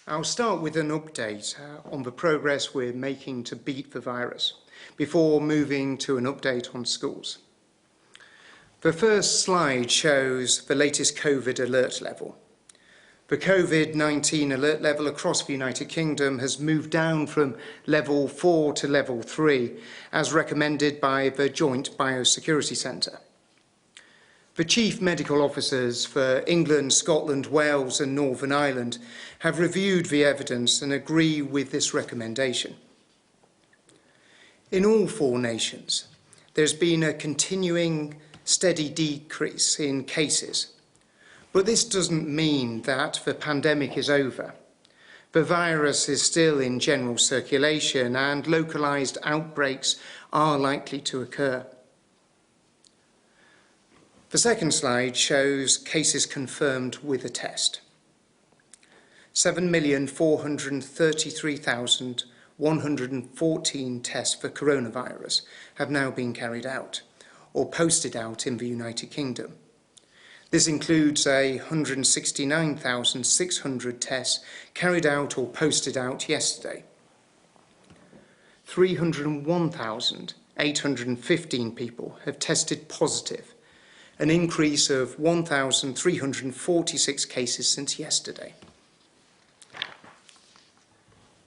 I'll start with an update on the progress we're making to beat the virus, before moving to an update on schools. The first slide shows the latest COVID alert level. The COVID-19 alert level across the United Kingdom has moved down from level 4 to level 3, as recommended by the Joint Biosecurity Centre. The Chief Medical Officers for England, Scotland, Wales and Northern Ireland have reviewed the evidence and agree with this recommendation. In all 4 nations, there's been a continuing steady decrease in cases. But this doesn't mean that the pandemic is over. The virus is still in general circulation and localised outbreaks are likely to occur. The second slide shows cases confirmed with a test. 7,433,114 tests for coronavirus have now been carried out or posted out in the United Kingdom. This includes 169,600 tests carried out or posted out yesterday. 301,815 people have tested positive, an increase of 1,346 cases since yesterday.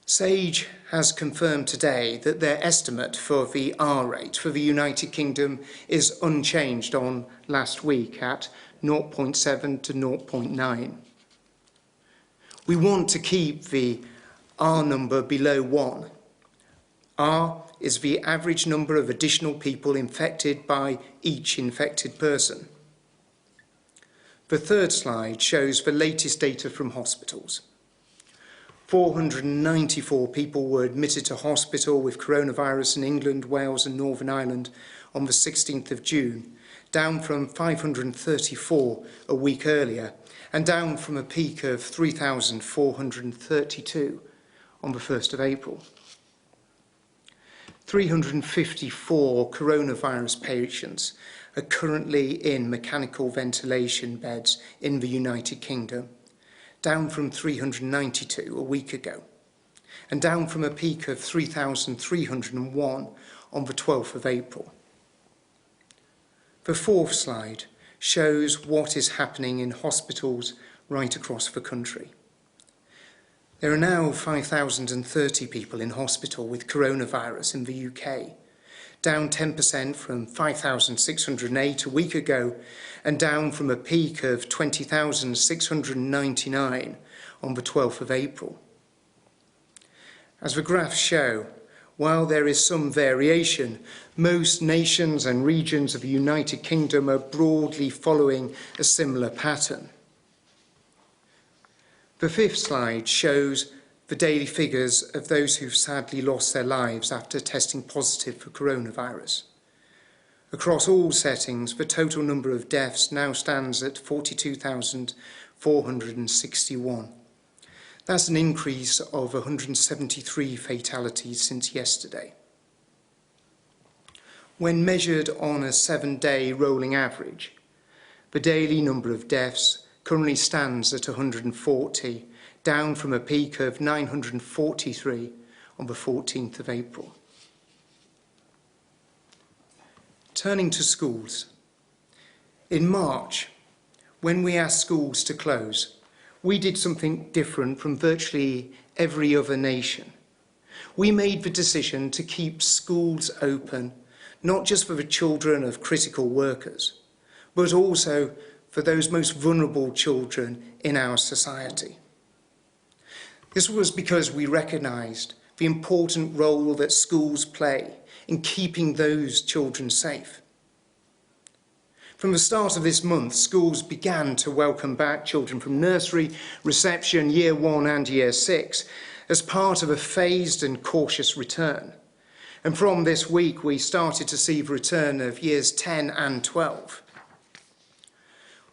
SAGE has confirmed today that their estimate for the R rate for the United Kingdom is unchanged on last week at 0.7 to 0.9. We want to keep the R number below 1. R is the average number of additional people infected by each infected person. The third slide shows the latest data from hospitals. 494 people were admitted to hospital with coronavirus in England, Wales and Northern Ireland on the 16th of June, down from 534 a week earlier and down from a peak of 3,432 on the 1st of April. 354 coronavirus patients are currently in mechanical ventilation beds in the United Kingdom, down from 392 a week ago, and down from a peak of 3,301 on the 12th of April. The fourth slide shows what is happening in hospitals right across the country. There are now 5,030 people in hospital with coronavirus in the UK, down 10% from 5,608 a week ago and down from a peak of 20,699 on the 12th of April. As the graphs show, while there is some variation, most nations and regions of the United Kingdom are broadly following a similar pattern. The fifth slide shows the daily figures of those who've sadly lost their lives after testing positive for coronavirus. Across all settings, the total number of deaths now stands at 42,461. That's an increase of 173 fatalities since yesterday. When measured on a 7-day rolling average, the daily number of deaths currently stands at 140, down from a peak of 943 on the 14th of April. Turning to schools. In March, when we asked schools to close, we did something different from virtually every other nation. We made the decision to keep schools open, not just for the children of critical workers, but also for those most vulnerable children in our society. This was because we recognised the important role that schools play in keeping those children safe. From the start of this month, schools began to welcome back children from nursery, reception, year 1 and year 6 as part of a phased and cautious return. And from this week, we started to see the return of years 10 and 12.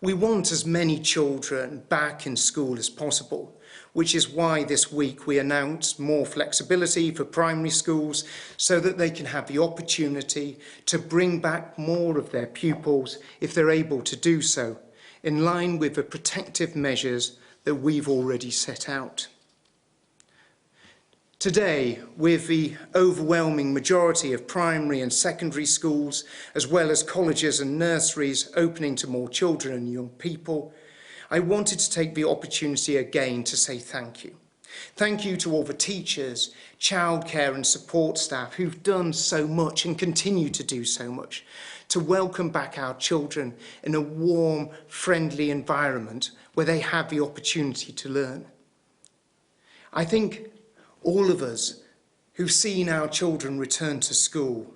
We want as many children back in school as possible, which is why this week we announced more flexibility for primary schools so that they can have the opportunity to bring back more of their pupils if they're able to do so, in line with the protective measures that we've already set out. Today, with the overwhelming majority of primary and secondary schools, as well as colleges and nurseries opening to more children and young people, I wanted to take the opportunity again to say thank you. Thank you to all the teachers, childcare and support staff who've done so much and continue to do so much to welcome back our children in a warm, friendly environment where they have the opportunity to learn. I think all of us who've seen our children return to school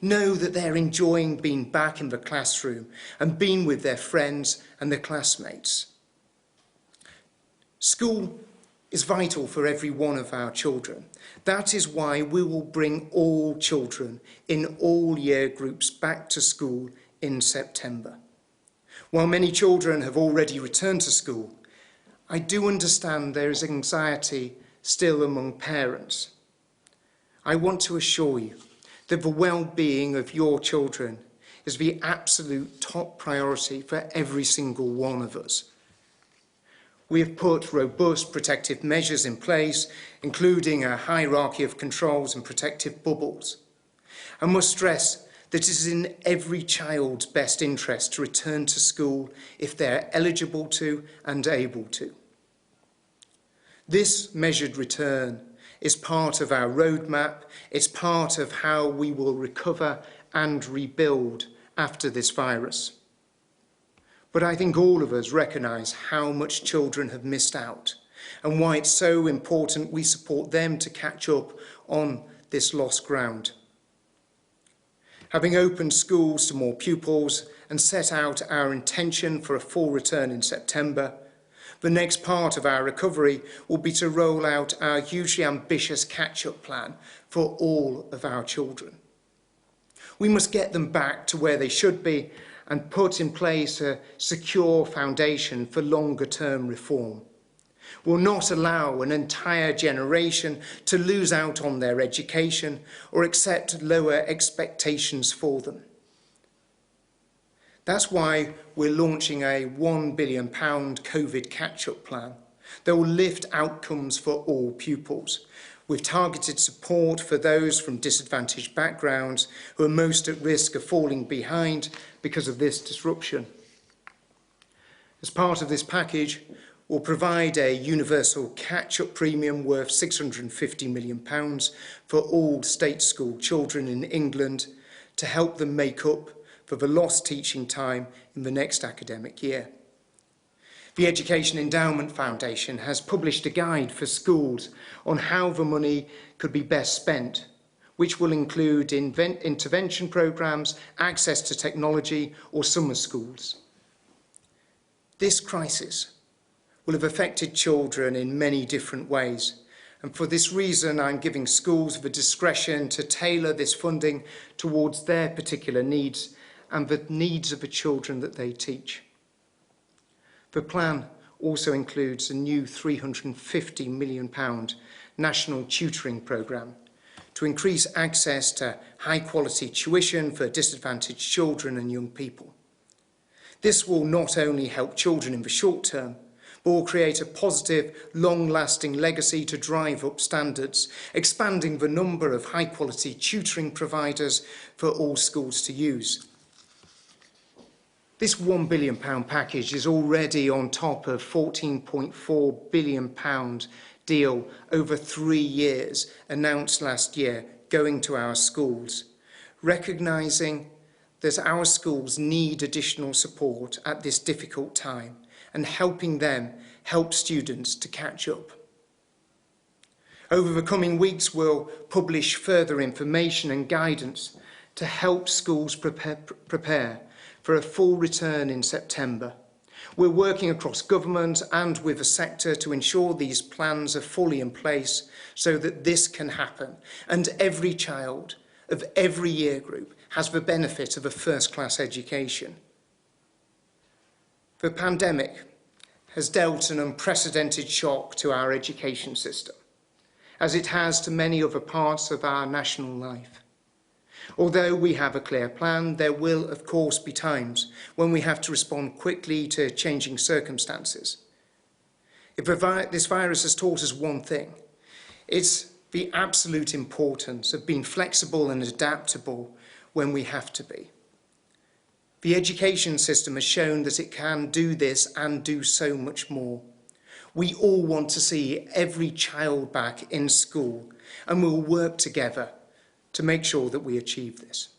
know that they're enjoying being back in the classroom and being with their friends and their classmates. School is vital for every one of our children. That is why we will bring all children in all year groups back to school in September. While many children have already returned to school, I do understand there is anxiety still among parents. I want to assure you that the well-being of your children is the absolute top priority for every single one of us. We have put robust protective measures in place, including a hierarchy of controls and protective bubbles. I must stress that it is in every child's best interest to return to school if they are eligible to and able to. This measured return is part of our roadmap. It's part of how we will recover and rebuild after this virus. But I think all of us recognise how much children have missed out and why it's so important we support them to catch up on this lost ground. Having opened schools to more pupils and set out our intention for a full return in September, the next part of our recovery will be to roll out our hugely ambitious catch-up plan for all of our children. We must get them back to where they should be and put in place a secure foundation for longer-term reform. We'll not allow an entire generation to lose out on their education or accept lower expectations for them. That's why we're launching a £1 billion COVID catch-up plan that will lift outcomes for all pupils, with targeted support for those from disadvantaged backgrounds who are most at risk of falling behind because of this disruption. As part of this package, we'll provide a universal catch-up premium worth £650 million for all state school children in England to help them make up for the lost teaching time in the next academic year. The Education Endowment Foundation has published a guide for schools on how the money could be best spent, which will include intervention programmes, access to technology or summer schools. This crisis will have affected children in many different ways, and for this reason I'm giving schools the discretion to tailor this funding towards their particular needs and the needs of the children that they teach. The plan also includes a new £350 million national tutoring programme to increase access to high-quality tuition for disadvantaged children and young people. This will not only help children in the short term, but will create a positive, long-lasting legacy to drive up standards, expanding the number of high-quality tutoring providers for all schools to use. This £1 billion package is already on top of £14.4 billion deal over 3 years announced last year going to our schools, recognising that our schools need additional support at this difficult time and helping them help students to catch up. Over the coming weeks, we'll publish further information and guidance to help schools prepare for a full return in September. We're working across government and with the sector to ensure these plans are fully in place so that this can happen and every child of every year group has the benefit of a first-class education. The pandemic has dealt an unprecedented shock to our education system, as it has to many other parts of our national life. Although we have a clear plan, there will, of course, be times when we have to respond quickly to changing circumstances. If this virus has taught us one thing, it's the absolute importance of being flexible and adaptable when we have to be. The education system has shown that it can do this and do so much more. We all want to see every child back in school, and we'll work together to make sure that we achieve this.